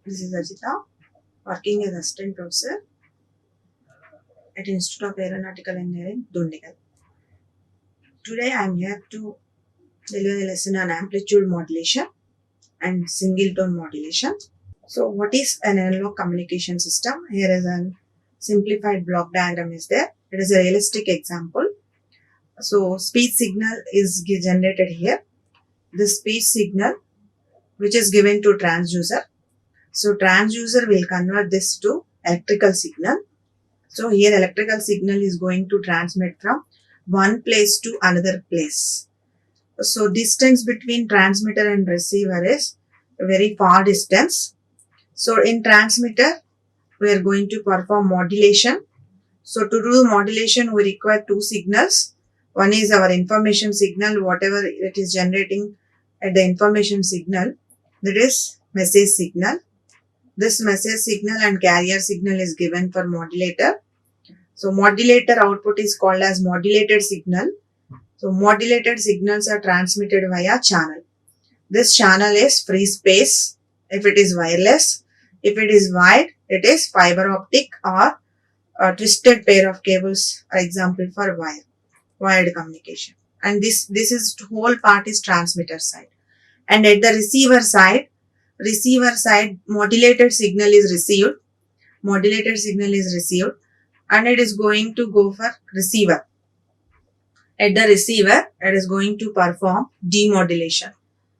This is Ajita, working as assistant professor at Institute of Aeronautical Engineering, Dundigal. Today I am here to deliver a lesson on amplitude modulation and single tone modulation. So, what is an analog communication system? Here is a simplified block diagram is there. It is a realistic example. So, speech signal is generated here. The speech signal which is given to transducer. So, transducer will convert this to electrical signal. So here electrical signal is going to transmit from one place to another place. So distance between transmitter and receiver is a very far distance. So in transmitter, we are going to perform modulation. So to do modulation, we require two signals. One is our information signal, whatever it is generating at the information signal, that is message signal. This message signal and carrier signal is given for modulator. So modulator output is called as modulated signal. So modulated signals are transmitted via channel. This channel is free space if it is wireless. If it is wired, it is fiber optic or a twisted pair of cables, for example, for wired communication. And this whole part is transmitter side. And at the receiver side, modulated signal is received. Modulated signal is received and it is going to go for receiver. At the receiver, it is going to perform demodulation.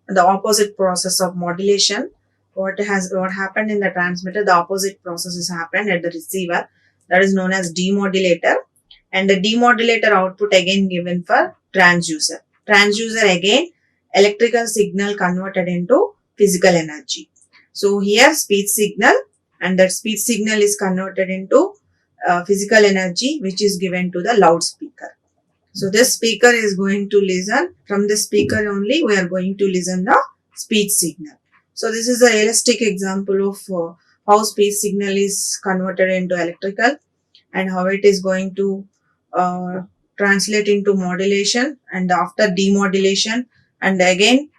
The opposite process of modulation, what happened in the transmitter, the opposite process has happened at the receiver. That is known as demodulator. And the demodulator output again given for transducer. Transducer again, electrical signal converted into physical energy. So here speech signal, and that speech signal is converted into physical energy which is given to the loudspeaker. So this speaker is going to listen, from this speaker only we are going to listen the speech signal. So this is a realistic example of how speech signal is converted into electrical and how it is going to translate into modulation and after demodulation, and again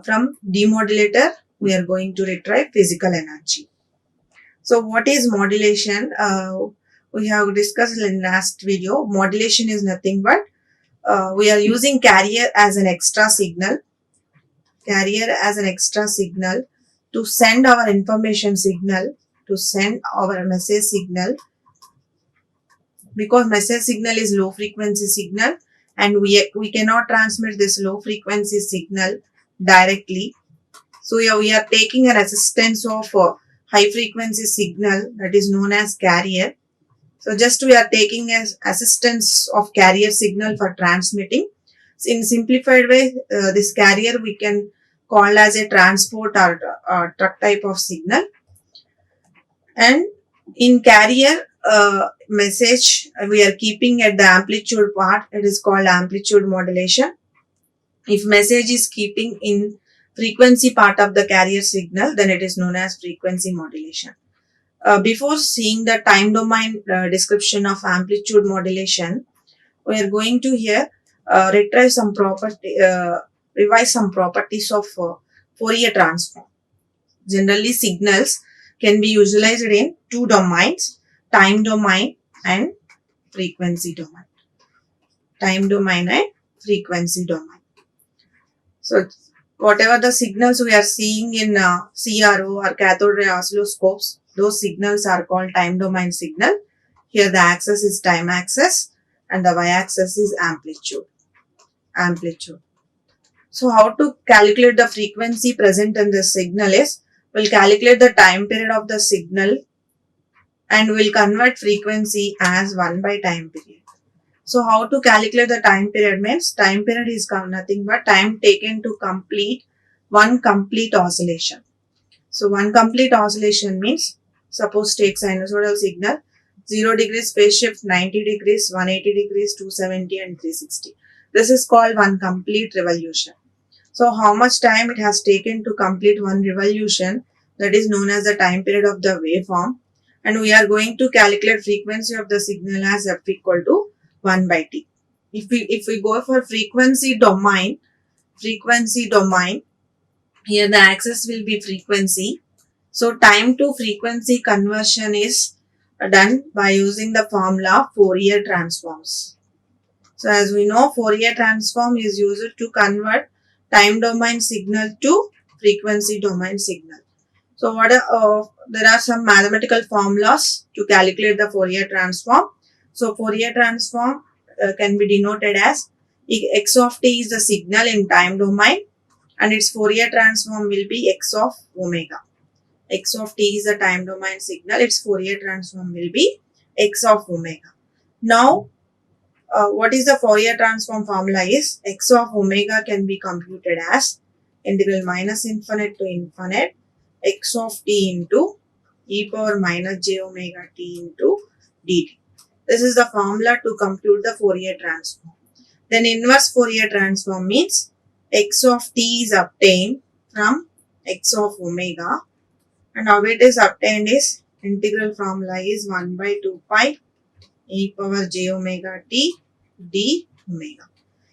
from demodulator we are going to retrieve physical energy. So what is modulation? We have discussed in last video. Modulation is nothing but we are using carrier as an extra signal. Carrier as an extra signal to send our information signal, to send our message signal, because message signal is low frequency signal and we cannot transmit this low frequency signal directly. So we are taking a resistance of high frequency signal, that is known as carrier. So just we are taking as assistance of carrier signal for transmitting. So in simplified way, this carrier we can call as a transport or truck type of signal. And in carrier message, we are keeping at the amplitude part. It is called amplitude modulation. If message is keeping in frequency part of the carrier signal, then it is known as frequency modulation. Before seeing the time domain description of amplitude modulation, we are going to here revise some properties of Fourier transform. Generally, signals can be visualized in two domains, time domain and frequency domain. Time domain and frequency domain. So, whatever the signals we are seeing in CRO or cathode ray oscilloscopes, those signals are called time domain signal. Here the axis is time axis and the y-axis is amplitude. So how to calculate the frequency present in the signal is, we'll calculate the time period of the signal and we'll convert frequency as 1 by time period. So how to calculate the time period means, time period is nothing but time taken to complete one complete oscillation. So one complete oscillation means, suppose take sinusoidal signal, 0 degrees phase shift, 90 degrees, 180 degrees, 270 and 360. This is called one complete revolution. So how much time it has taken to complete one revolution, that is known as the time period of the waveform. And we are going to calculate frequency of the signal as f equal to 1 by t. If we go for frequency domain, here the axis will be frequency So time to frequency conversion is done by using the formula Fourier transforms. So as we know, Fourier transform is used to convert time domain signal to frequency domain signal. So there are some mathematical formulas to calculate the Fourier transform. So Fourier transform can be denoted as x of t is the signal in time domain and its Fourier transform will be x of omega. X of t is the time domain signal, its Fourier transform will be x of omega. Now, what is the Fourier transform formula is x of omega can be computed as integral minus infinite to infinite x of t into e power minus j omega t into dt. This is the formula to compute the Fourier transform. Then inverse Fourier transform means x of t is obtained from x of omega, and how it is obtained is integral formula is 1 by 2 pi e power j omega t d omega.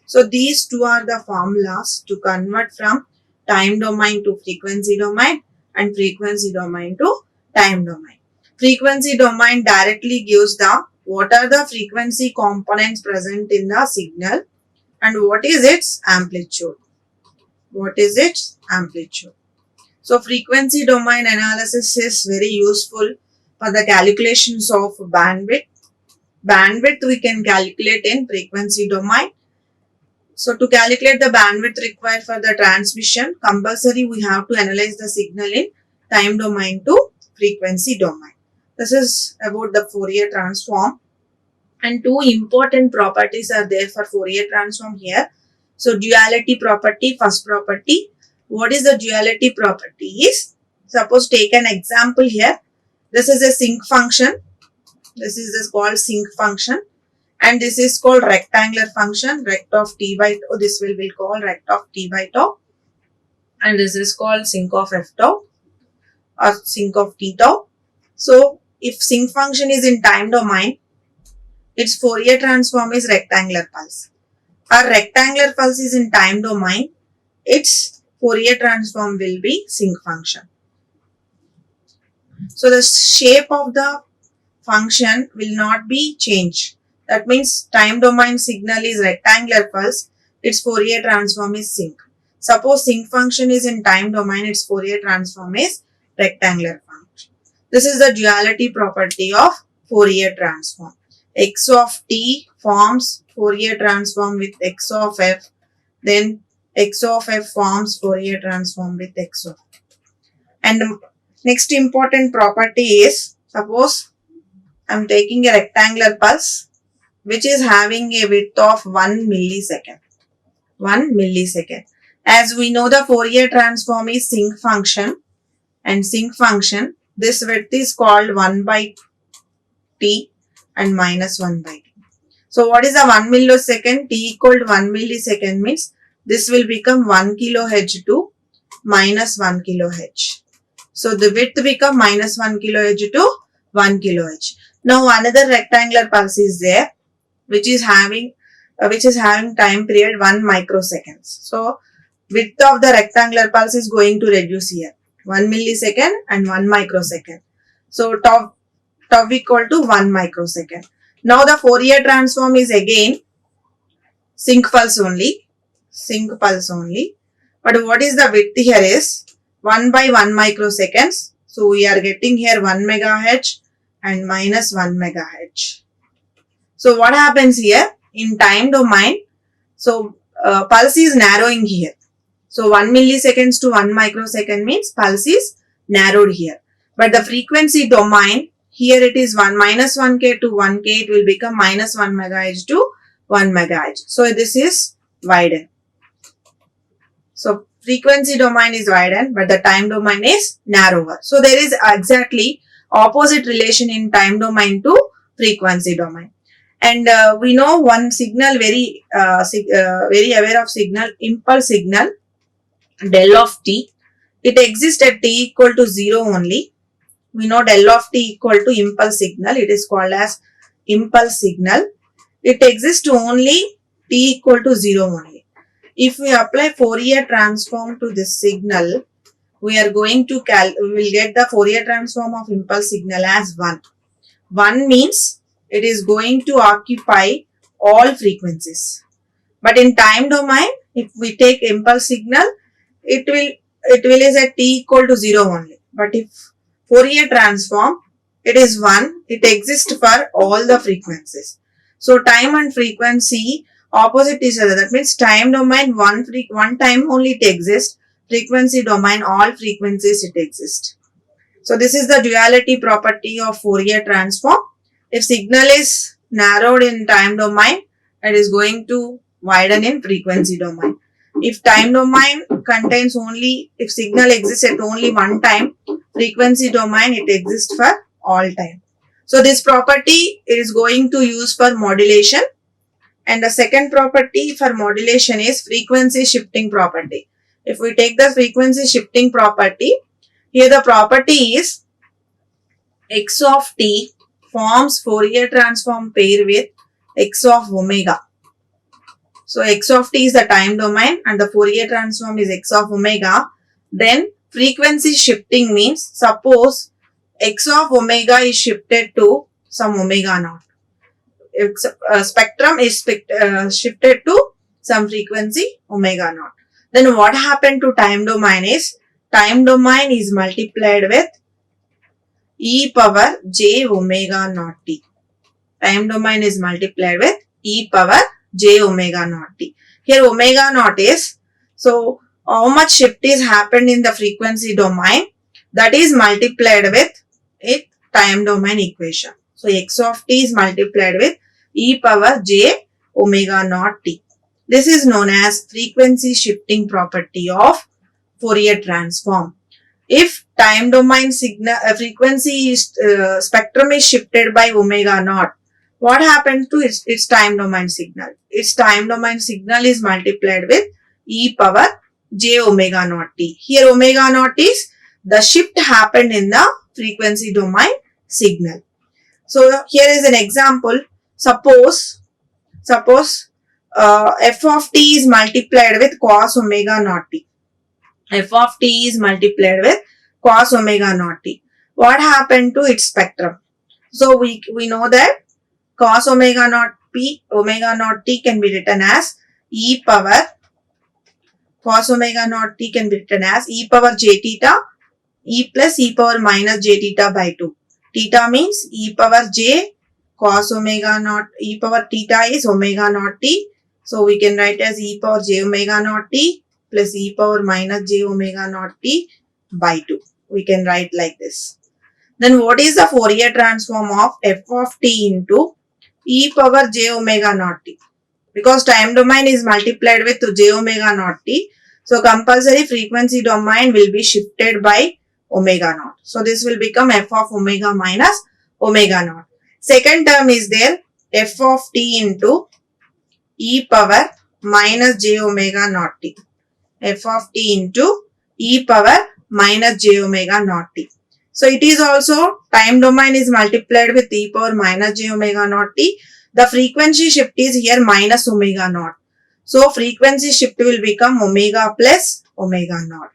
So these two are the formulas to convert from time domain to frequency domain and frequency domain to time domain. Frequency domain directly gives the what are the frequency components present in the signal and what is its amplitude. What is its amplitude? So frequency domain analysis is very useful for the calculations of bandwidth. Bandwidth we can calculate in frequency domain. So to calculate the bandwidth required for the transmission, compulsory we have to analyze the signal in time domain to frequency domain. This is about the Fourier transform, and two important properties are there for Fourier transform here. So duality property, first property. What is the duality property is, suppose take an example here. This is a sinc function. This is called sinc function. And this is called rectangular function, rect of t by tau. This will be called rect of t by tau. And this is called sinc of f tau or sinc of t tau. So if sinc function is in time domain, its Fourier transform is rectangular pulse. Or rectangular pulse is in time domain, its Fourier transform will be sinc function. So the shape of the function will not be changed. That means time domain signal is rectangular pulse, its Fourier transform is sinc. Suppose sinc function is in time domain, its Fourier transform is rectangular function. This is the duality property of Fourier transform. X of t forms Fourier transform with x of f, then x of f forms Fourier transform with x of f. And the next important property is, suppose I am taking a rectangular pulse which is having a width of 1 millisecond. 1 millisecond. As we know, the Fourier transform is sinc function, and sinc function, this width is called 1 by t and minus 1 by t. So what is the 1 millisecond? T equal to 1 millisecond means this will become 1 kilohertz to minus 1 kilohertz. So the width become minus 1 kilohertz to 1 kilohertz. Now another rectangular pulse is there which is having time period 1 microseconds. So width of the rectangular pulse is going to reduce here, 1 millisecond and 1 microsecond. So tau equal to 1 microsecond. Now the Fourier transform is again sinc pulse only. But what is the width here is 1 by 1 microseconds. So we are getting here 1 megahertz and minus 1 megahertz. So what happens here in time domain? So pulse is narrowing here. So 1 milliseconds to 1 microsecond means pulse is narrowed here. But the frequency domain, here it is minus 1k to 1k, it will become minus 1 megahertz to 1 megahertz. So this is widened. So frequency domain is widened, but the time domain is narrower. So there is exactly opposite relation in time domain to frequency domain. And we know one signal, very aware of signal, impulse signal, del of t. It exists at t equal to 0 only. We know del of t equal to impulse signal. It is called as impulse signal. It exists only t equal to 0 only. If we apply Fourier transform to this signal, we are going to we will get the Fourier transform of impulse signal as 1. 1 means it is going to occupy all frequencies. But in time domain, if we take impulse signal, it will is at t equal to 0 only. But if Fourier transform, it is 1, it exists for all the frequencies. So time and frequency opposite each other. That means time domain one time only it exists. Frequency domain all frequencies it exists. So this is the duality property of Fourier transform. If signal is narrowed in time domain, it is going to widen in frequency domain. If time domain contains only, if signal exists at only one time, frequency domain it exists for all time. So this property is going to use for modulation. And the second property for modulation is frequency shifting property. If we take the frequency shifting property, here the property is x of t forms Fourier transform pair with x of omega. So x of t is the time domain and the Fourier transform is x of omega. Then frequency shifting means suppose x of omega is shifted to some omega naught. Spectrum is shifted to some frequency omega naught. Then what happened to time domain is multiplied with e power j omega naught t. Time domain is multiplied with e power j omega naught t. Here omega naught is, so how much shift is happened in the frequency domain, that is multiplied with a time domain equation. So x of t is multiplied with e power j omega naught t. This is known as frequency shifting property of Fourier transform. If time domain signal frequency is spectrum is shifted by omega naught, what happens to its time domain signal? Its time domain signal is multiplied with e power j omega naught t. Here omega naught is the shift happened in the frequency domain signal. So here is an example. Suppose f of t is multiplied with cos omega naught t. F of t is multiplied with cos omega naught t. What happened to its spectrum? So we know that cos omega naught t can be written as e power cos omega naught t can be written as e power j theta e plus e power minus j theta by 2. Theta means e power j cos omega naught, e power theta is omega naught t. So we can write as e power j omega naught t plus e power minus j omega naught t by 2. We can write like this. Then what is the Fourier transform of f of t into e power j omega naught t? Because time domain is multiplied with j omega naught t. So compulsory frequency domain will be shifted by omega naught. So this will become f of omega minus omega naught. Second term is there f of t into e power minus j omega naught t. F of t into e power minus j omega naught t. So it is also time domain is multiplied with e power minus j omega naught t. The frequency shift is here minus omega naught. So frequency shift will become omega plus omega naught.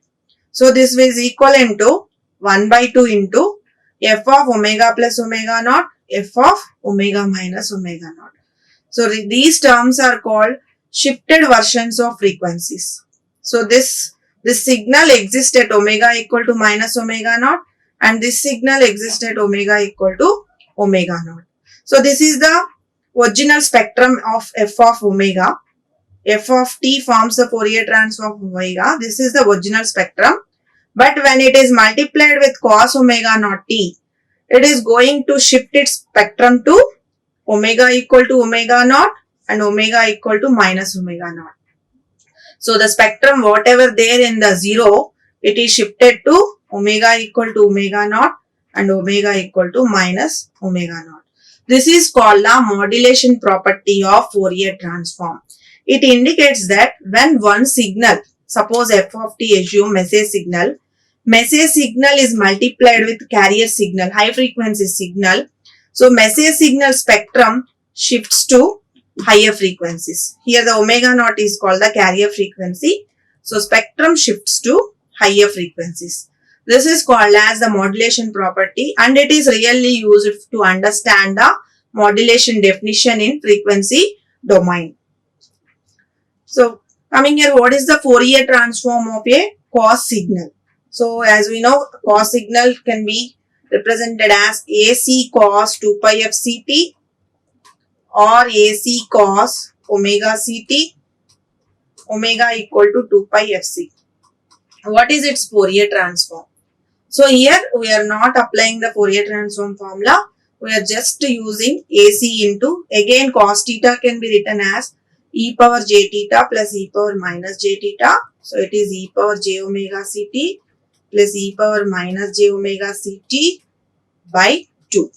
So this is equivalent to 1 by 2 into f of omega plus omega naught, f of omega minus omega naught. So these terms are called shifted versions of frequencies. So this signal exists at omega equal to minus omega naught and this signal exists at omega equal to omega naught. So this is the original spectrum of f of omega. F of t forms the Fourier transform of omega. This is the original spectrum. But when it is multiplied with cos omega naught t, it is going to shift its spectrum to omega equal to omega naught and omega equal to minus omega naught. So the spectrum whatever there in the 0, it is shifted to omega equal to omega naught and omega equal to minus omega naught. This is called the modulation property of Fourier transform. It indicates that when one signal, suppose f of t assume message signal is multiplied with carrier signal, high frequency signal. So message signal spectrum shifts to higher frequencies. Here the omega naught is called the carrier frequency. So spectrum shifts to higher frequencies. This is called as the modulation property, and it is really used to understand the modulation definition in frequency domain. So coming here, what is the Fourier transform of a cos signal? So as we know, cos signal can be represented as AC cos 2 pi f ct or AC cos omega ct, omega equal to 2 pi fc. What is its Fourier transform? So here we are not applying the Fourier transform formula. We are just using AC into, again cos theta can be written as e power j theta plus e power minus j theta. So it is e power j omega ct plus e power minus j omega ct by 2.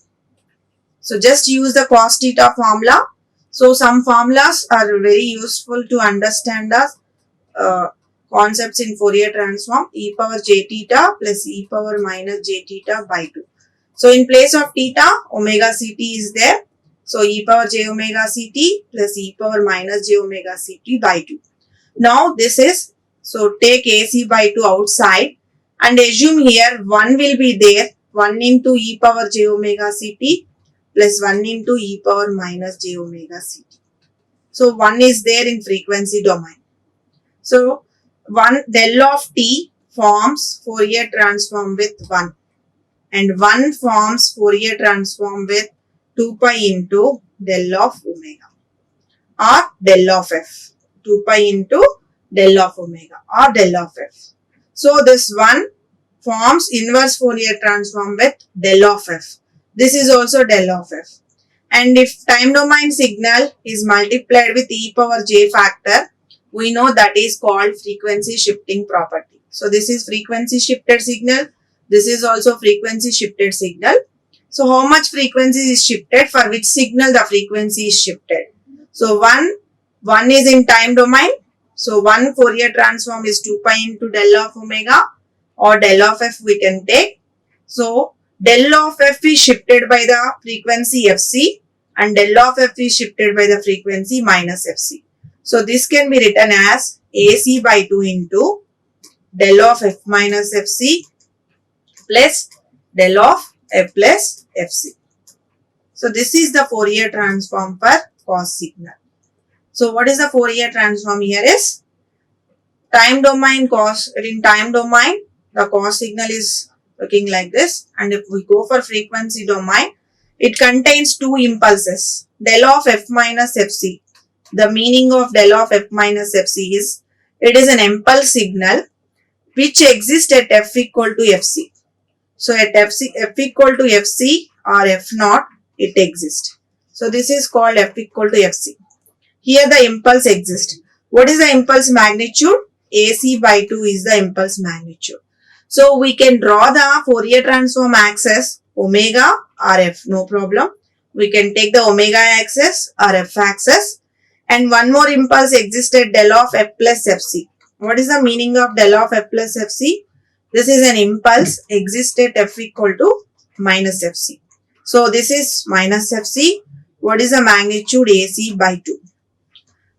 So just use the cos theta formula. So some formulas are very useful to understand the concepts in Fourier transform. E power j theta plus e power minus j theta by 2. So in place of theta, omega ct is there. So e power j omega ct plus e power minus j omega ct by 2. Now this is, so take AC by 2 outside and assume here 1 will be there, 1 into e power j omega ct plus 1 into e power minus j omega ct. So 1 is there in frequency domain. So 1 del of t forms Fourier transform with 1 and 1 forms Fourier transform with 2 pi into del of omega or del of f. 2 pi into del of omega or del of f. So this one forms inverse Fourier transform with del of f. This is also del of f. And if time domain signal is multiplied with e power j factor, we know that is called frequency shifting property. So this is frequency shifted signal. This is also frequency shifted signal. So how much frequency is shifted? For which signal the frequency is shifted? So one is in time domain. So 1 Fourier transform is 2 pi into del of omega or del of f we can take. So del of f is shifted by the frequency fc and del of f is shifted by the frequency minus fc. So this can be written as AC by 2 into del of f minus fc plus del of f plus fc. So this is the Fourier transform for cos signal. So what is the Fourier transform here is time domain cos. In time domain the cos signal is looking like this, and if we go for frequency domain, it contains two impulses, del of f minus fc. The meaning of del of f minus fc is it is an impulse signal which exists at f equal to fc. So at f equal to fc or f naught it exists. So this is called f equal to fc. Here the impulse exists. What is the impulse magnitude? AC by 2 is the impulse magnitude. So we can draw the Fourier transform axis omega or f, no problem. We can take the omega axis or f axis, and one more impulse existed, del of f plus fc. What is the meaning of del of f plus fc? This is an impulse existed f equal to minus fc. So this is minus fc. What is the magnitude? AC by 2.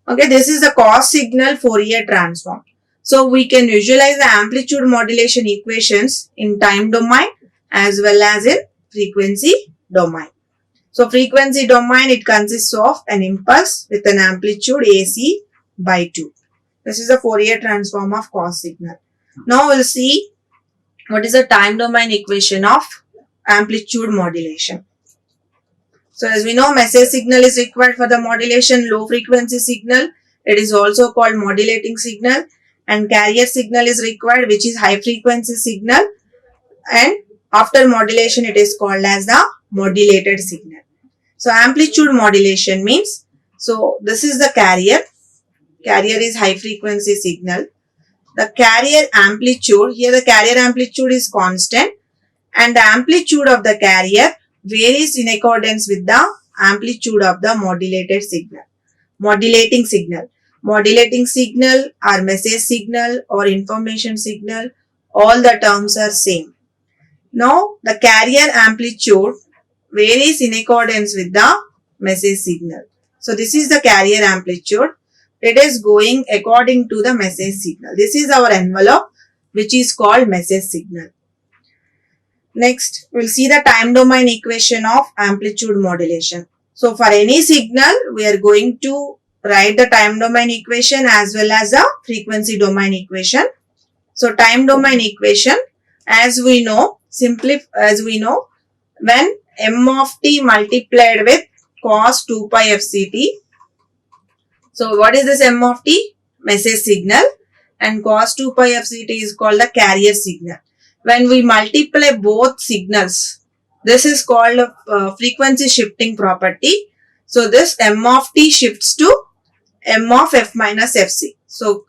Okay, this is the cos signal Fourier transform. So we can visualize the amplitude modulation equations in time domain as well as in frequency domain. So frequency domain, it consists of an impulse with an amplitude AC by 2. This is the Fourier transform of cos signal. Now we'll see what is the time domain equation of amplitude modulation. So as we know, message signal is required for the modulation, low frequency signal. It is also called modulating signal, and carrier signal is required, which is high frequency signal, and after modulation it is called as the modulated signal. So amplitude modulation means, so this is the carrier is high frequency signal. The carrier amplitude, here the carrier amplitude is constant and the amplitude of the carrier varies in accordance with the amplitude of the modulated signal. Modulating signal. Modulating signal or message signal or information signal, all the terms are same. Now the carrier amplitude varies in accordance with the message signal. So this is the carrier amplitude. It is going according to the message signal. This is our envelope. which is called message signal. Next, we'll see the time domain equation of amplitude modulation. So for any signal, we are going to write the time domain equation as well as the frequency domain equation. So time domain equation, as we know, when m of t multiplied with cos 2 pi fct. So what is this m of t? Message signal, and cos 2 pi fct is called the carrier signal. When we multiply both signals, this is called a frequency shifting property. So this m of t shifts to m of f minus fc. So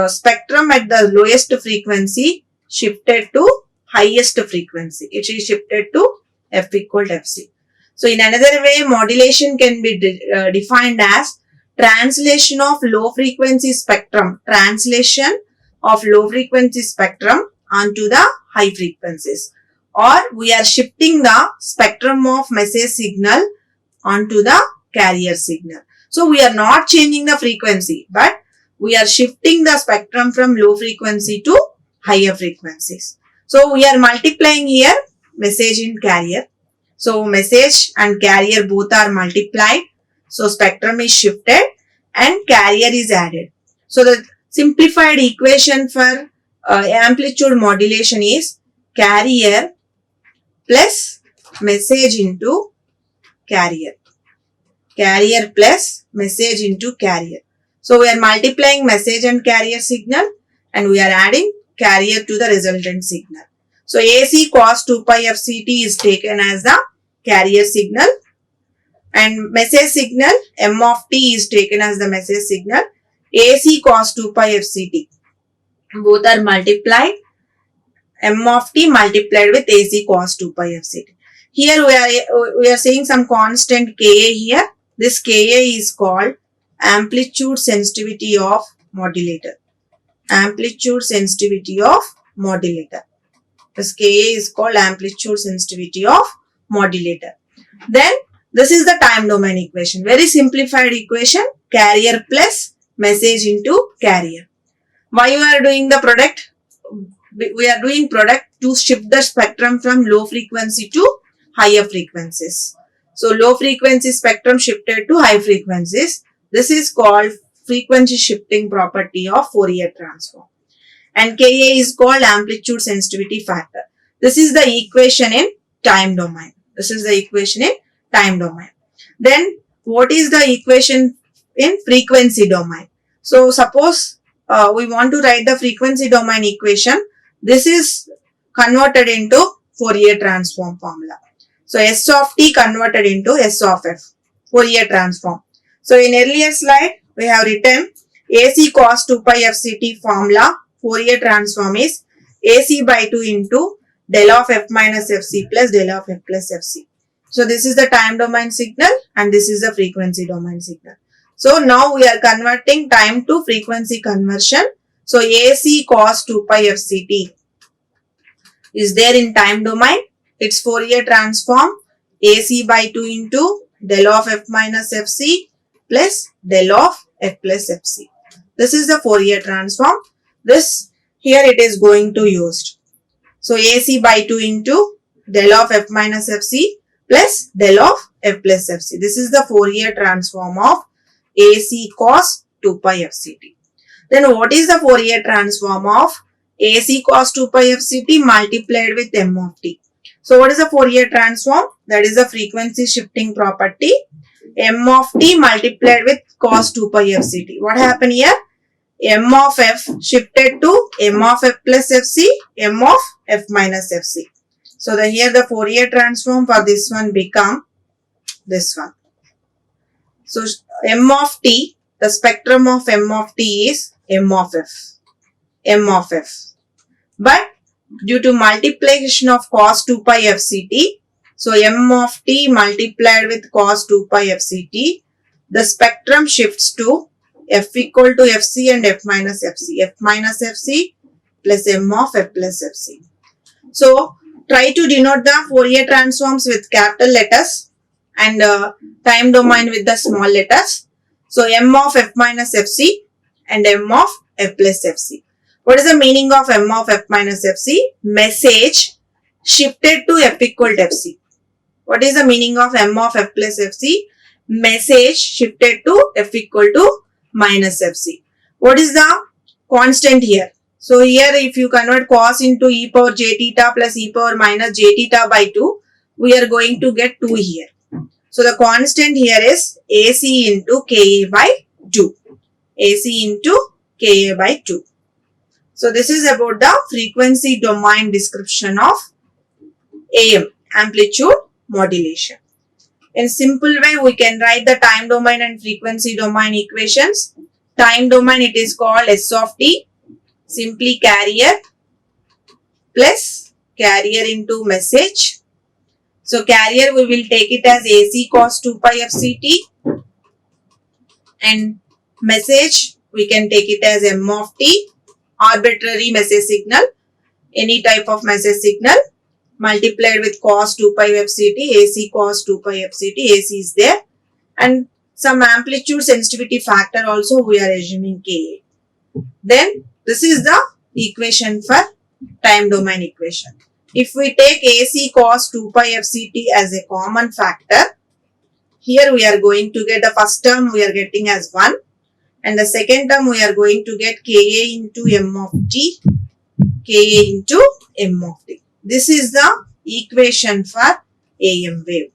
spectrum at the lowest frequency shifted to highest frequency. It is shifted to f equal to fc. So in another way, modulation can be defined as translation of low frequency spectrum onto the high frequencies, or we are shifting the spectrum of message signal onto the carrier signal. So we are not changing the frequency, but we are shifting the spectrum from low frequency to higher frequencies. So we are multiplying here message and carrier. So message and carrier both are multiplied. So spectrum is shifted and carrier is added. So the simplified equation for amplitude modulation is carrier plus message into carrier. Carrier plus message into carrier. So we are multiplying message and carrier signal, and we are adding carrier to the resultant signal. So AC cos 2 pi fct is taken as the carrier signal, and message signal m of t is taken as the message signal. AC cos 2 pi fct. Both are multiplied. M of t multiplied with AC cos 2 pi fct. Here we are saying some constant Ka here. This Ka is called amplitude sensitivity of modulator. Amplitude sensitivity of modulator. This Ka is called amplitude sensitivity of modulator. Then this is the time domain equation. Very simplified equation. Carrier plus message into carrier. Why we are doing the product? We are doing product to shift the spectrum from low frequency to higher frequencies. So low frequency spectrum shifted to high frequencies. This is called frequency shifting property of Fourier transform. And Ka is called amplitude sensitivity factor. This is the equation in time domain. Then what is the equation in frequency domain? So suppose we want to write the frequency domain equation. This is converted into Fourier transform formula. So S of t converted into S of f, Fourier transform. So in earlier slide, we have written AC cos 2 pi fct formula. Fourier transform is AC by 2 into del of f minus fc plus del of f plus fc. So this is the time domain signal and this is the frequency domain signal. So now we are converting time to frequency conversion. So AC cos 2 pi fct is there in time domain. Its Fourier transform AC by 2 into del of f minus fc plus del of f plus fc. This is the Fourier transform. This here it is going to used. So AC by 2 into del of f minus fc plus del of f plus fc. This is the Fourier transform of AC cos 2 pi fct. Then what is the Fourier transform of AC cos 2 pi fct multiplied with m of t? So what is the Fourier transform? That is the frequency shifting property. M of t multiplied with cos 2 pi fct. What happened here? M of f shifted to m of f plus fc, m of f minus fc. So here the Fourier transform for this one become this one. So m of t, the spectrum of m of t is m of f. But due to multiplication of cos 2 pi fct, so m of t multiplied with cos 2 pi fct, the spectrum shifts to f equal to fc and f minus fc plus m of f plus fc. So try to denote the Fourier transforms with capital letters and time domain with the small letters. So m of f minus fc and m of f plus fc. What is the meaning of M of f minus fc? Message shifted to f equal to fc. What is the meaning of M of f plus fc? Message shifted to f equal to minus fc. What is the constant here? So here if you convert cos into e power j theta plus e power minus j theta by 2, we are going to get 2 here. So the constant here is AC into Ka by 2. AC into Ka by 2. So this is about the frequency domain description of AM, amplitude modulation. In simple way, we can write the time domain and frequency domain equations. Time domain, it is called S of t, simply carrier plus carrier into message. So carrier, we will take it as AC cos 2 pi fct, and message, we can take it as M of t, arbitrary message signal, any type of message signal, multiplied with cos 2 pi fct, AC cos 2 pi fct, AC is there, and some amplitude sensitivity factor also we are assuming Ka. Then this is the equation for time domain equation. If we take AC cos 2 pi fct as a common factor, here we are going to get the first term we are getting as 1, and the second term we are going to get Ka into M of t, Ka into M of t. This is the equation for AM wave.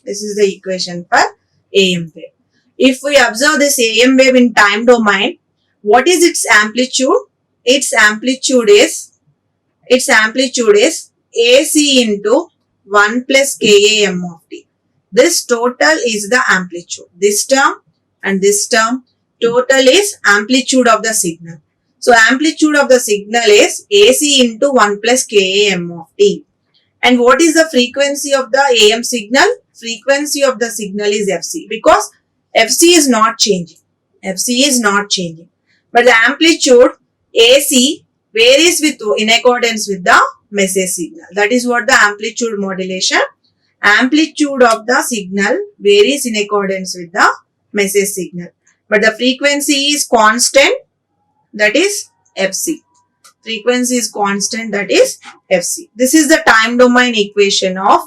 This is the equation for AM wave. If we observe this AM wave in time domain, what is its amplitude? Its amplitude is AC into 1 plus Ka M of t. This total is the amplitude. This term and this term, total is amplitude of the signal. So amplitude of the signal is AC into 1 plus Ka M of t. And what is the frequency of the AM signal? Frequency of the signal is Fc, because Fc is not changing. Fc is not changing. But the amplitude AC varies in accordance with the message signal. That is what the amplitude modulation. Amplitude of the signal varies in accordance with the message signal. But the frequency is constant, that is Fc. Frequency is constant, that is Fc. This is the time domain equation of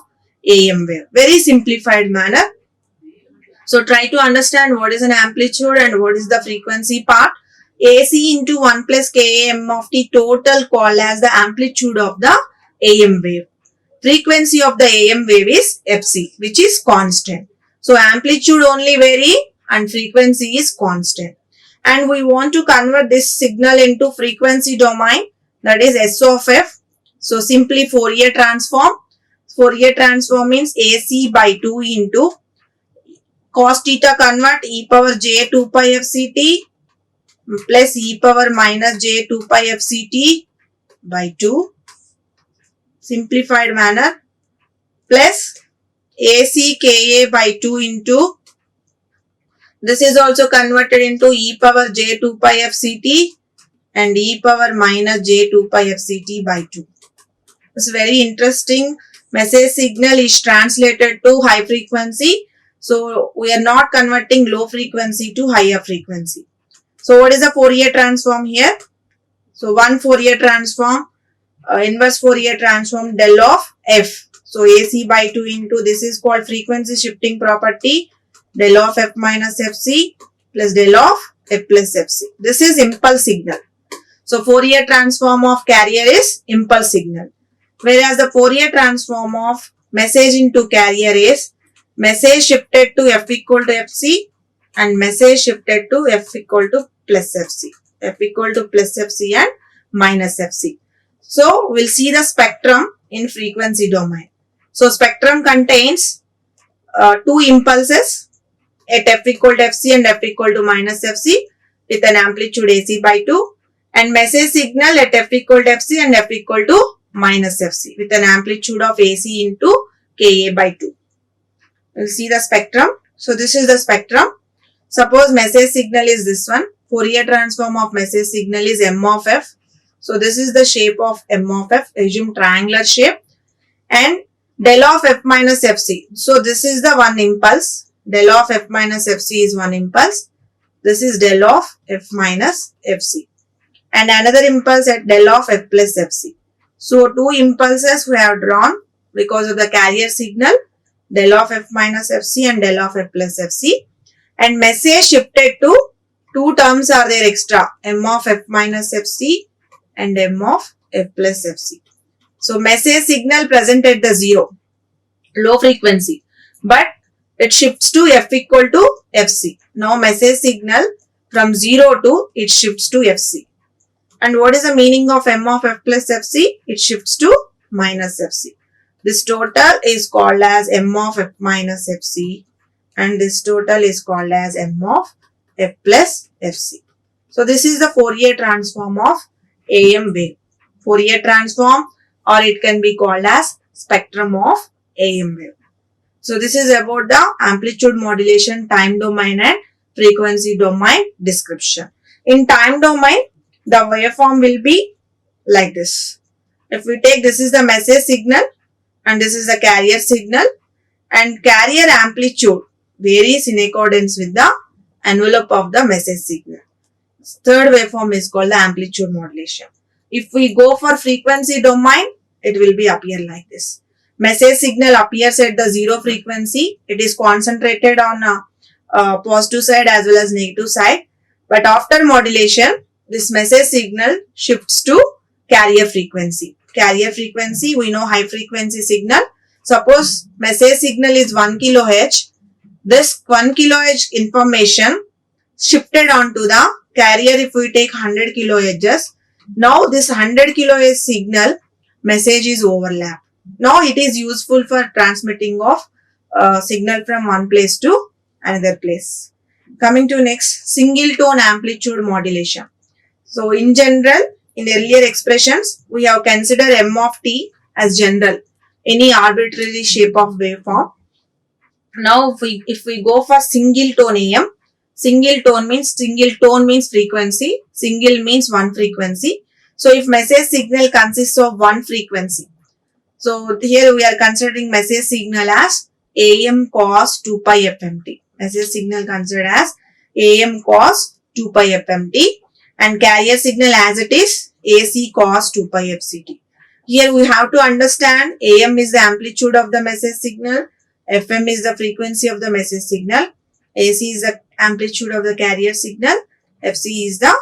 AM wave. Very simplified manner. So try to understand what is an amplitude and what is the frequency part. AC into 1 plus Ka M of t total called as the amplitude of the AM wave. Frequency of the AM wave is Fc, which is constant. So amplitude only vary and frequency is constant. And we want to convert this signal into frequency domain, that is S of f. So simply Fourier transform. Fourier transform means AC by 2 into cos theta convert e power j 2 pi fct plus e power minus j 2 pi fct by 2. Simplified manner, plus AC Ka by 2 into, this is also converted into e power j 2 pi fct and e power minus j 2 pi fct by 2. It's very interesting. Message signal is translated to high frequency. So we are not converting low frequency to higher frequency. So what is the Fourier transform here? So one Fourier transform, inverse Fourier transform del of f. So AC by 2 into, this is called frequency shifting property, del of f minus fc plus del of f plus fc. This is impulse signal. So Fourier transform of carrier is impulse signal. Whereas the Fourier transform of message into carrier is message shifted to f equal to fc and message shifted to f equal to plus fc. F equal to plus fc and minus fc. So we'll see the spectrum in frequency domain. So spectrum contains two impulses at f equal to fc and f equal to minus fc with an amplitude AC by 2, and message signal at f equal to fc and f equal to minus fc with an amplitude of AC into Ka by 2. We'll see the spectrum. So this is the spectrum. Suppose message signal is this one. Fourier transform of message signal is M of f. So this is the shape of M of f. Assume triangular shape. And del of f minus fc. So this is the one impulse. Del of f minus fc is one impulse. This is del of f minus fc. and another impulse at del of f plus fc. So two impulses we have drawn because of the carrier signal, del of f minus fc and del of f plus fc, and message shifted to two terms are there extra, m of f minus fc and m of f plus fc. So message signal present at the 0, low frequency, but it shifts to f equal to fc. Now message signal from 0 to it shifts to fc. And what is the meaning of m of f plus fc? It shifts to minus fc. This total is called as m of f minus fc and this total is called as m of f plus fc. So this is the Fourier transform of AM wave. Fourier transform, or it can be called as spectrum of AM wave. So this is about the amplitude modulation, time domain and frequency domain description. In time domain, the waveform will be like this. If we take, this is the message signal and this is the carrier signal, and carrier amplitude varies in accordance with the envelope of the message signal. Third waveform is called the amplitude modulation. If we go for frequency domain, it will be appear like this. Message signal appears at the 0 frequency. It is concentrated on positive side as well as negative side. But after modulation, this message signal shifts to carrier frequency. Carrier frequency, we know high frequency signal. Suppose message signal is 1 kHz. This 1 kHz information shifted onto the carrier if we take 100 kHz. Now this 100 kHz signal message is overlap. Now it is useful for transmitting of signal from one place to another place. Coming to next, single tone amplitude modulation. So in general, in earlier expressions, we have considered m of t as general, any arbitrary shape of waveform. Now if we go for single tone AM, single tone means frequency, single means one frequency. So if message signal consists of one frequency, so here we are considering message signal as AM cos 2 pi fmt. Message signal considered as AM cos 2 pi fmt and carrier signal as it is AC cos 2 pi fct. Here we have to understand AM is the amplitude of the message signal, FM is the frequency of the message signal, AC is the amplitude of the carrier signal, FC is the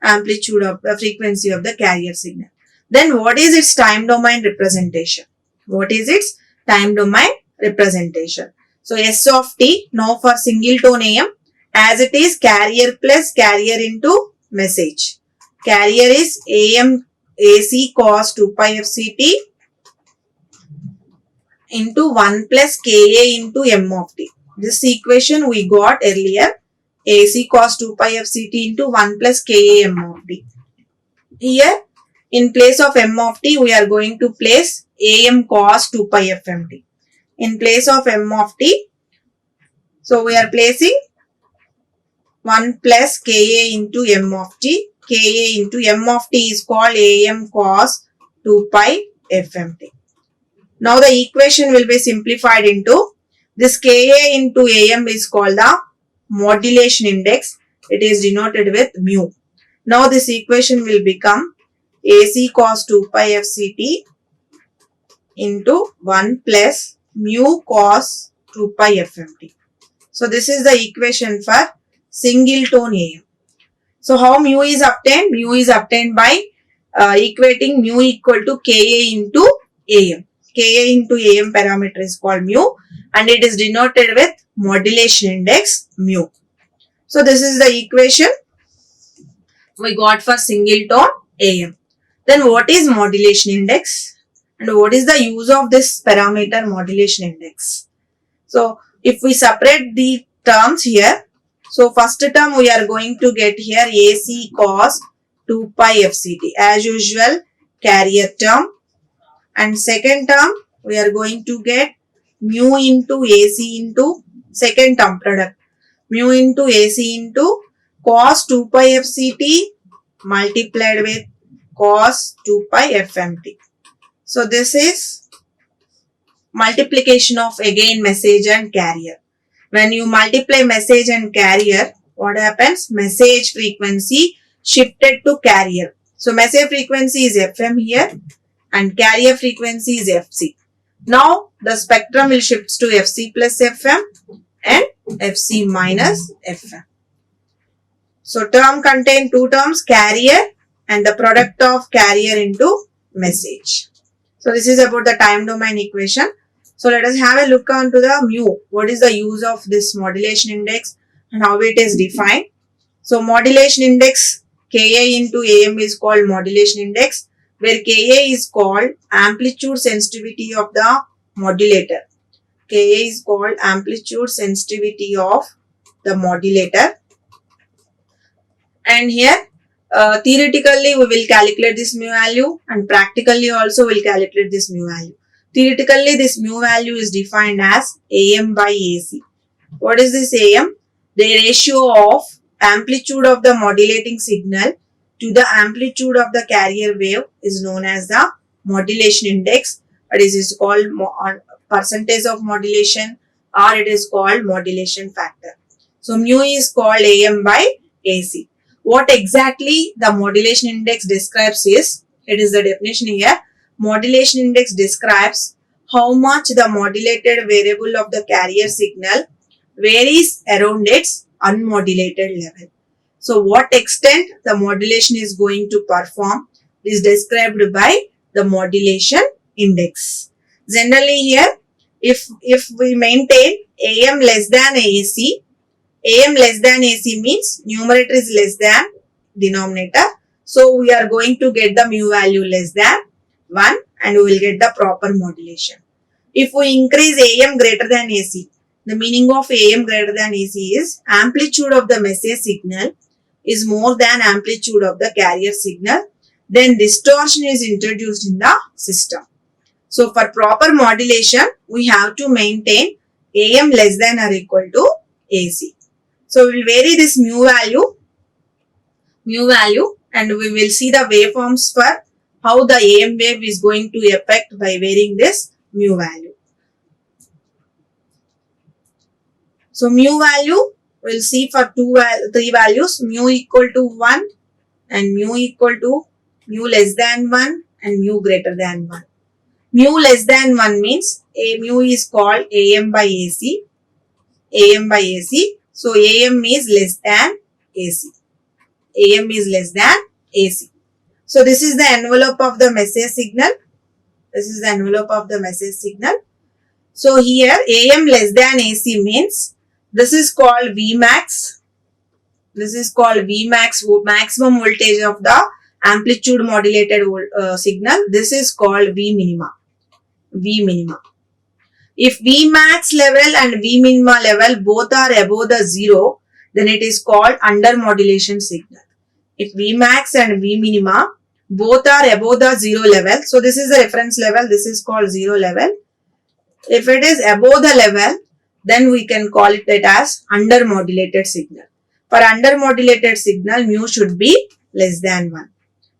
amplitude of the frequency of the carrier signal. Then what is its time domain representation? What is its time domain representation? So S of t, now for single tone AM, as it is carrier plus carrier into message. Carrier is AM AC cos 2 pi fct into 1 plus Ka into m of t. This equation we got earlier, AC cos 2 pi fct into 1 plus Ka m of t. Here in place of m of t, we are going to place Am cos 2 pi fmt. In place of m of t, so we are placing 1 plus Ka into m of t. Ka into m of t is called Am cos 2 pi fmt. Now the equation will be simplified into this Ka into Am is called the modulation index. It is denoted with mu. Now this equation will become AC cos 2 pi fct into 1 plus mu cos 2 pi fmt. So this is the equation for single tone AM. So how mu is obtained? Mu is obtained by equating mu equal to Ka into Am. Ka into Am parameter is called mu and it is denoted with modulation index mu. So this is the equation we got for single tone AM. Then what is modulation index and what is the use of this parameter modulation index? So if we separate the terms here, so first term we are going to get here AC cos 2 pi fct as usual carrier term, and second term we are going to get mu into AC into second term product, mu into AC into cos 2 pi fct multiplied with cos 2 pi fmt. So this is multiplication of again message and carrier. When you multiply message and carrier, what happens? Message frequency shifted to carrier. So message frequency is FM here and carrier frequency is FC. Now the spectrum will shift to FC plus FM and FC minus FM. So term contain two terms, carrier and the product of carrier into message. So this is about the time domain equation. So let us have a look onto the mu. What is the use of this modulation index and how it is defined? So modulation index Ka into AM is called modulation index, where Ka is called amplitude sensitivity of the modulator. Ka is called amplitude sensitivity of the modulator. And here theoretically we will calculate this mu value and practically also we will calculate this mu value. Theoretically this mu value is defined as AM by AC. What is this AM? The ratio of amplitude of the modulating signal to the amplitude of the carrier wave is known as the modulation index. It is called percentage of modulation or it is called modulation factor. So mu is called AM by AC. What exactly the modulation index describes is, it is the definition here, modulation index describes how much the modulated variable of the carrier signal varies around its unmodulated level. So what extent the modulation is going to perform is described by the modulation index. Generally here, if we maintain AM less than AC, AM less than AC means numerator is less than denominator. So we are going to get the mu value less than 1 and we will get the proper modulation. If we increase AM greater than AC, the meaning of AM greater than AC is amplitude of the message signal is more than amplitude of the carrier signal. Then distortion is introduced in the system. So for proper modulation, we have to maintain AM less than or equal to AC. So we will vary this mu value and we will see the waveforms for how the AM wave is going to affect by varying this mu value. So mu value we will see for three values, mu equal to 1 and mu equal to mu less than 1 and mu greater than 1. Mu less than 1 means mu is called AM by AC. AM by AC. So AM is less than AC. AM is less than AC. So this is the envelope of the message signal. This is the envelope of the message signal. So here AM less than AC means this is called Vmax. This is called Vmax, maximum voltage of the amplitude modulated signal. This is called V minima. V minima. If Vmax level and V minima level both are above the 0, then it is called under modulation signal. If Vmax and V minima both are above the 0 level, so this is the reference level, this is called 0 level. If it is above the level, then we can call it as under modulated signal. For under modulated signal, mu should be less than 1.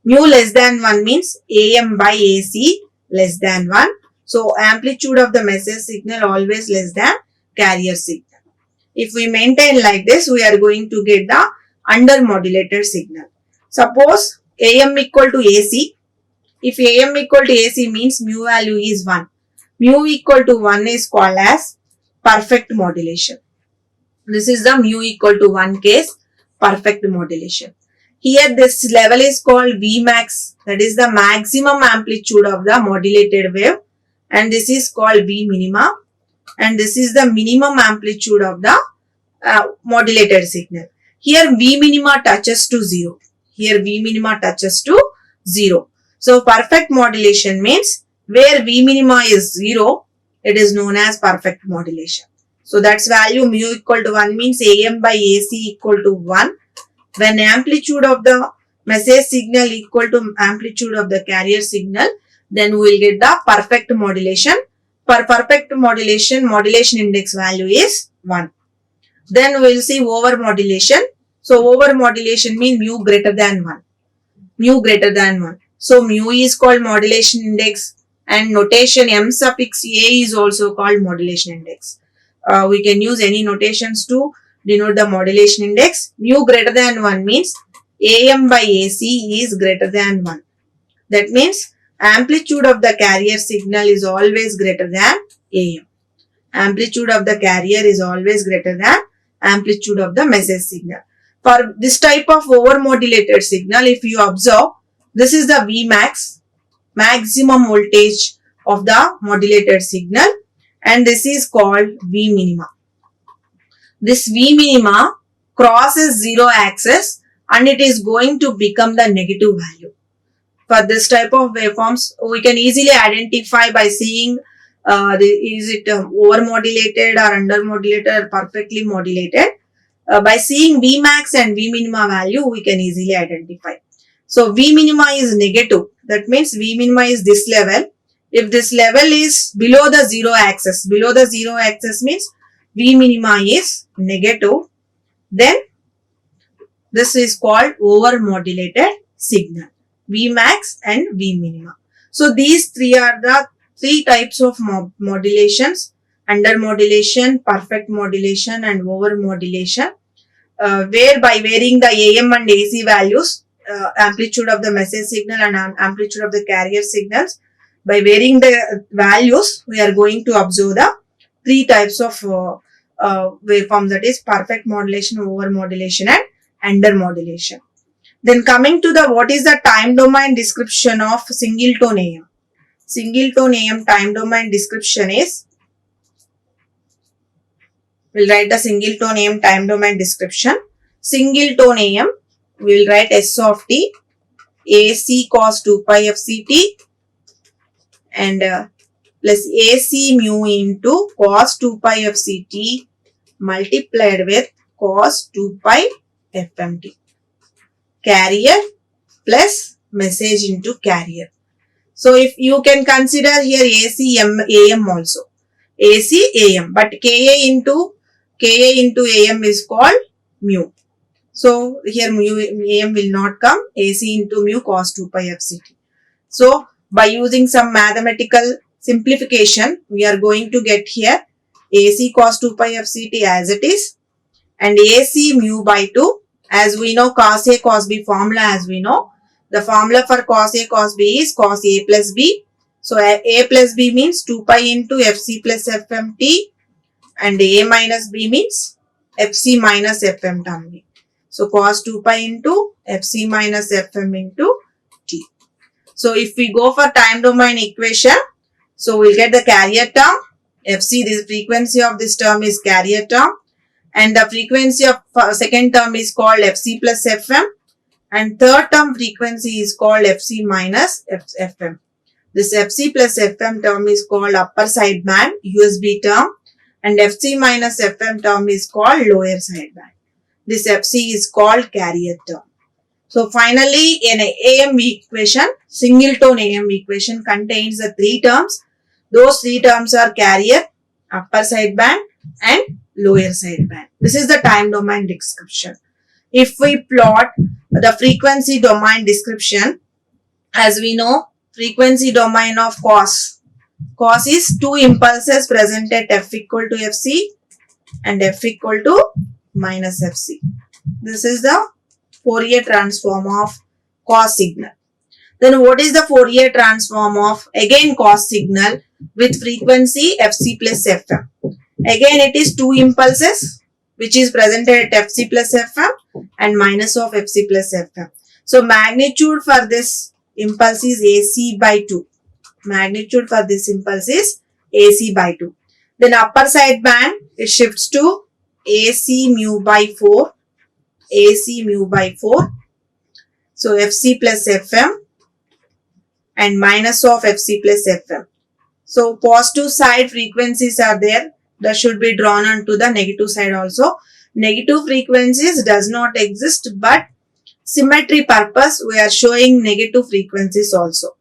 Mu less than 1 means AM by AC less than 1. So amplitude of the message signal always less than carrier signal. If we maintain like this, we are going to get the under modulated signal. Suppose AM equal to AC. If AM equal to AC means mu value is 1. Mu equal to 1 is called as perfect modulation. This is the mu equal to 1 case, perfect modulation. Here this level is called Vmax, that is the maximum amplitude of the modulated wave, and this is called V minima, and this is the minimum amplitude of the modulated signal. Here V minima touches to 0. Here V minima touches to 0. So perfect modulation means where V minima is 0, it is known as perfect modulation. So that's value mu equal to 1 means AM by AC equal to 1. When amplitude of the message signal equal to amplitude of the carrier signal, then we will get the perfect modulation. For perfect modulation, modulation index value is 1. Then we will see over modulation. So over modulation means mu greater than 1. Mu greater than 1. So mu is called modulation index, and notation m suffix a is also called modulation index. We can use any notations to denote the modulation index. Mu greater than 1 means AM by AC is greater than 1. That means amplitude of the carrier signal is always greater than AM. Amplitude of the carrier is always greater than amplitude of the message signal. For this type of overmodulated signal, if you observe, this is the Vmax, maximum voltage of the modulated signal, and this is called V minima. This V minima crosses zero axis and it is going to become the negative value. For this type of waveforms, we can easily identify by seeing is it over-modulated or under-modulated or perfectly modulated. By seeing Vmax and V minima value, we can easily identify. So, V minima is negative. That means V minima is this level. If this level is below the zero axis means V minima is negative. Then, this is called over-modulated signal. Vmax and V minima. So, these three are the three types of modulations: under modulation, perfect modulation and over modulation, where by varying the AM and AC values, amplitude of the message signal and amplitude of the carrier signals, by varying the values, we are going to observe the three types of waveforms, that is perfect modulation, over modulation and under modulation. Then coming to the what is the time domain description of single tone AM. Single tone AM time domain description is, we'll write the single tone AM time domain description. Single tone AM, we will write S of t, AC cos 2 pi FCT and plus AC mu into cos 2 pi FCT multiplied with cos 2 pi FMT. Carrier plus message into carrier. So, if you can consider here AC AM also. AC AM, but KA into AM is called mu. So, here mu AM will not come, AC into mu cos 2 pi FCT. So, by using some mathematical simplification, we are going to get here AC cos 2 pi FCT as it is and AC mu by 2. As we know, cos A cos B formula, as we know, the formula for cos A cos B is cos A plus B. So, A plus B means 2 pi into FC plus FMT and A minus B means FC minus FM term B. So, cos 2 pi into FC minus FM into T. So, if we go for time domain equation, so we'll get the carrier term, FC, the frequency of this term is carrier term, and the frequency of second term is called FC plus FM, and third term frequency is called FC minus FM. This FC plus FM term is called upper sideband USB term, and FC minus FM term is called lower sideband. This FC is called carrier term. So, finally, an AM equation, single tone AM equation contains the three terms. Those three terms are carrier, upper sideband and lower sideband. This is the time domain description. If we plot the frequency domain description, as we know, frequency domain of cos is two impulses present at f equal to fc and f equal to minus fc. This is the Fourier transform of cos signal. Then what is the Fourier transform of again cos signal with frequency fc plus fm? Again it is two impulses which is presented at fc plus fm and minus of fc plus fm. So magnitude for this impulse is AC by 2. Magnitude for this impulse is AC by 2. Then upper side band, it shifts to AC mu by 4. AC mu by 4. So FC plus FM and minus of FC plus FM. So positive side frequencies are there. That should be drawn onto the negative side also. Negative frequencies does not exist, but symmetry purpose we are showing negative frequencies also.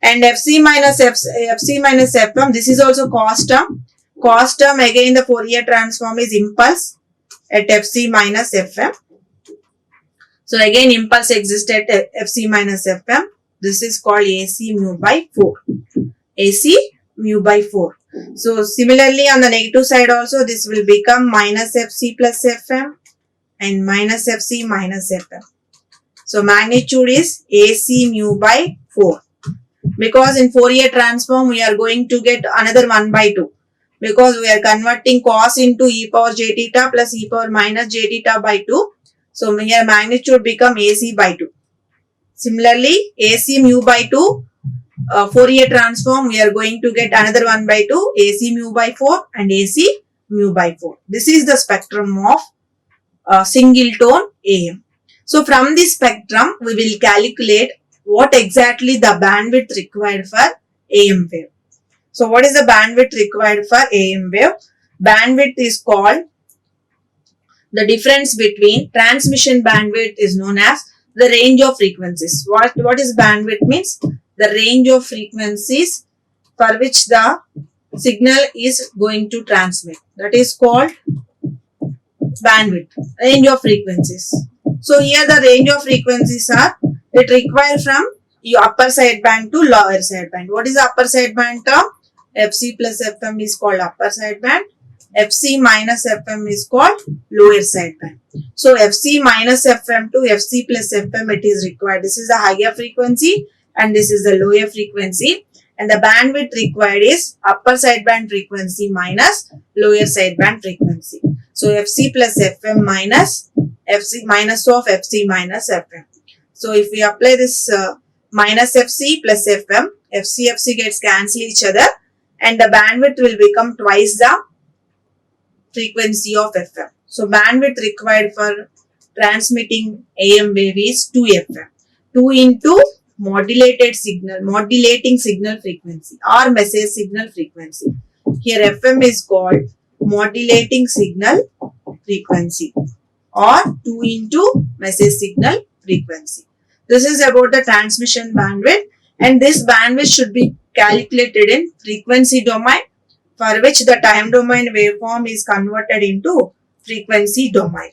And FC minus FM, this is also cos term. Cos term again the Fourier transform is impulse at FC minus FM. So again impulse exists at FC minus FM. This is called AC mu by 4. AC mu by 4. So similarly on the negative side also this will become minus FC plus FM and minus FC minus FM. So magnitude is AC mu by 4. Because in Fourier transform we are going to get another 1 by 2. Because we are converting cos into e power j theta plus e power minus j theta by 2. So here magnitude become AC by 2. Similarly, AC mu by 2, Fourier transform, we are going to get another 1 by 2, AC mu by 4 and AC mu by 4. This is the spectrum of single tone AM. So from this spectrum, we will calculate what exactly the bandwidth required for AM wave. So what is the bandwidth required for AM wave? Bandwidth is called the difference between transmission bandwidth is known as the range of frequencies. What is bandwidth means? The range of frequencies for which the signal is going to transmit. That is called bandwidth, range of frequencies. So here the range of frequencies are, it require from your upper sideband to lower sideband. What is the upper sideband term? Fc plus Fm is called upper sideband. Fc minus Fm is called lower sideband. So Fc minus Fm to Fc plus Fm it is required. This is the higher frequency and this is the lower frequency. And the bandwidth required is upper sideband frequency minus lower sideband frequency. So Fc plus Fm minus Fc minus of Fc minus Fm. So if we apply this minus Fc plus Fm, Fc gets cancel each other and the bandwidth will become twice the frequency of Fm. So bandwidth required for transmitting AM wave is 2 Fm. 2 into modulating signal frequency or message signal frequency. Here Fm is called modulating signal frequency or 2 into message signal frequency. This is about the transmission bandwidth and this bandwidth should be calculated in frequency domain, for which the time domain waveform is converted into frequency domain.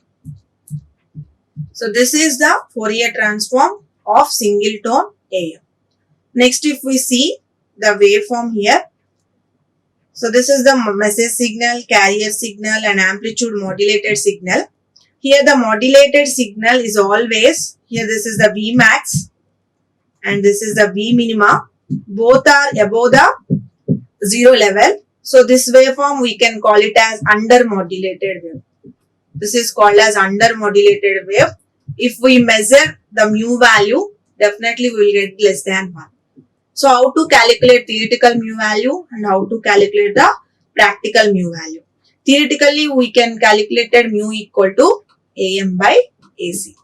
So this is the Fourier transform of single tone AM. Next, if we see the waveform here, so this is the message signal, carrier signal and amplitude modulated signal. Here the modulated signal is always, here this is the Vmax and this is the V minima. Both are above the 0 level. So this waveform we can call it as under modulated wave. This is called as under modulated wave. If we measure the mu value, definitely we will get less than 1. So how to calculate theoretical mu value and how to calculate the practical mu value. Theoretically we can calculate mu equal to AM by AC.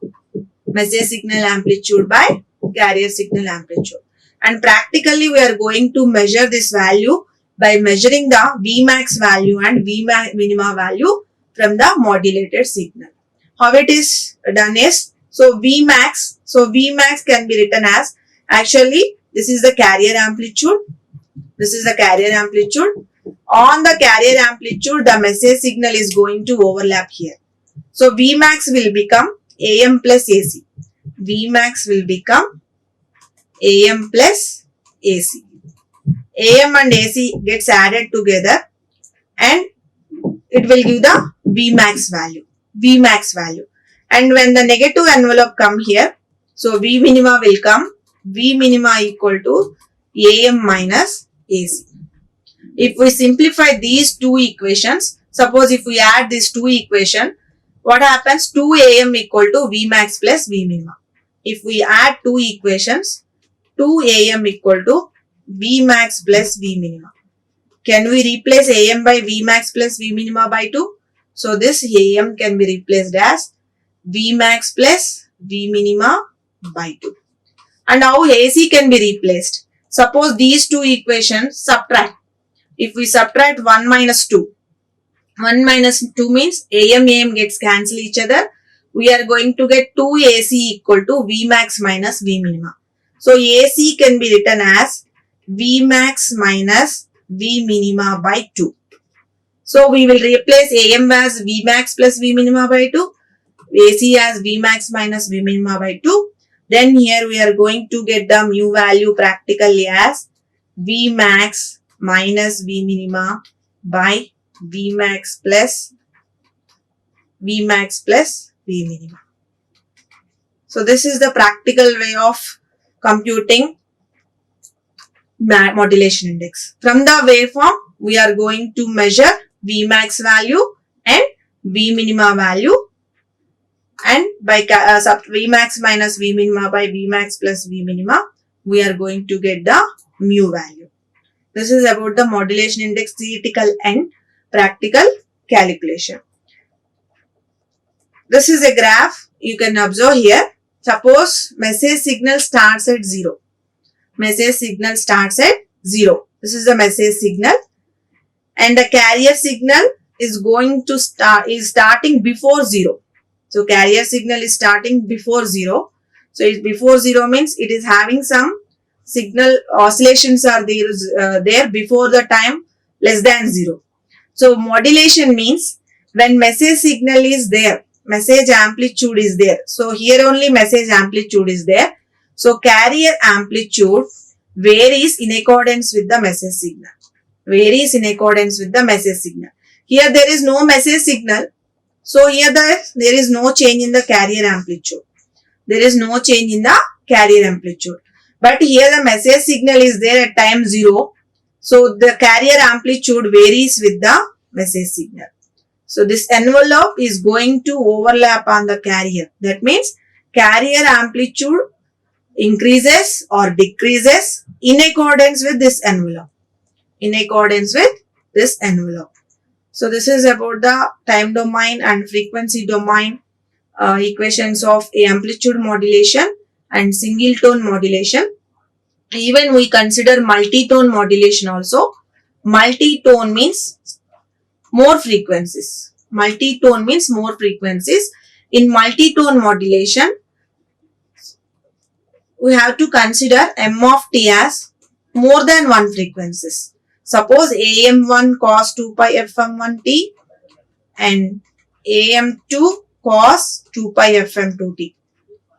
Message signal amplitude by carrier signal amplitude. And practically we are going to measure this value by measuring the Vmax value and V minima value from the modulated signal. How it is done is, so Vmax can be written as, actually this is the carrier amplitude, this is the carrier amplitude. On the carrier amplitude the message signal is going to overlap here. So Vmax will become AM plus AC. Vmax will become AM plus AC. AM and AC gets added together and it will give the Vmax value. And when the negative envelope come here, so V minima will come, V minima equal to AM minus AC. If we simplify these two equations, suppose if we add these two equations, what happens? 2 AM equal to Vmax plus V minima. If we add two equations, 2 AM equal to Vmax plus V minima. Can we replace AM by Vmax plus V minima by 2? So this AM can be replaced as Vmax plus V minima by 2. And how AC can be replaced? Suppose these two equations subtract. If we subtract 1 minus 2. 1 minus 2 means AM gets cancel each other. We are going to get 2 AC equal to Vmax minus V minima. So AC can be written as Vmax minus V minima by 2. So we will replace AM as Vmax plus V minima by 2. AC as Vmax minus V minima by 2. Then here we are going to get the mu value practically as Vmax minus V minima by Vmax plus V minima. So this is the practical way of computing modulation index. From the waveform, we are going to measure Vmax value and V minima value, and by Vmax minus V minima by Vmax plus V minima, we are going to get the mu value. This is about the modulation index theoretical and practical calculation. This is a graph you can observe here. Suppose message signal starts at 0. Message signal starts at 0. This is the message signal, and the carrier signal is starting before 0. So carrier signal is starting before 0. So before 0 means it is having some signal oscillations are there before the time less than 0. So modulation means when message signal is there, message amplitude is there. So here only message amplitude is there. So carrier amplitude varies in accordance with the message signal. Varies in accordance with the message signal. Here there is no message signal. So here there is no change in the carrier amplitude. There is no change in the carrier amplitude. But here the message signal is there at time 0. So the carrier amplitude varies with the message signal. So this envelope is going to overlap on the carrier. That means carrier amplitude increases or decreases in accordance with this envelope. In accordance with this envelope. So this is about the time domain and frequency domain equations of amplitude modulation and single tone modulation. Even we consider multi-tone modulation also. Multi-tone means more frequencies. Multi-tone means more frequencies. In multi-tone modulation, we have to consider m of t as more than one frequencies. Suppose AM1 cos 2 pi FM1t and AM2 cos 2 pi FM2t.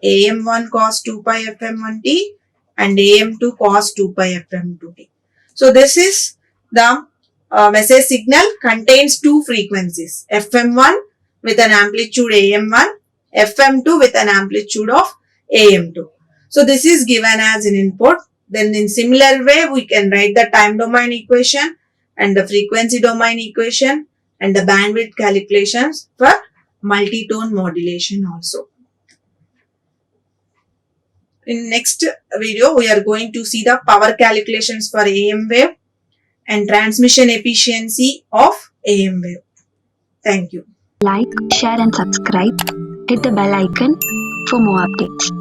AM1 cos 2 pi FM1t and AM2 cos 2 pi FM2t. So this is the message signal contains two frequencies, FM1 with an amplitude AM1, FM2 with an amplitude of AM2. So this is given as an input. Then in similar way, we can write the time domain equation and the frequency domain equation and the bandwidth calculations for multi-tone modulation also. In next video, we are going to see the power calculations for AM wave and transmission efficiency of AM wave. Thank you. Like, share and subscribe. Hit the bell icon for more updates.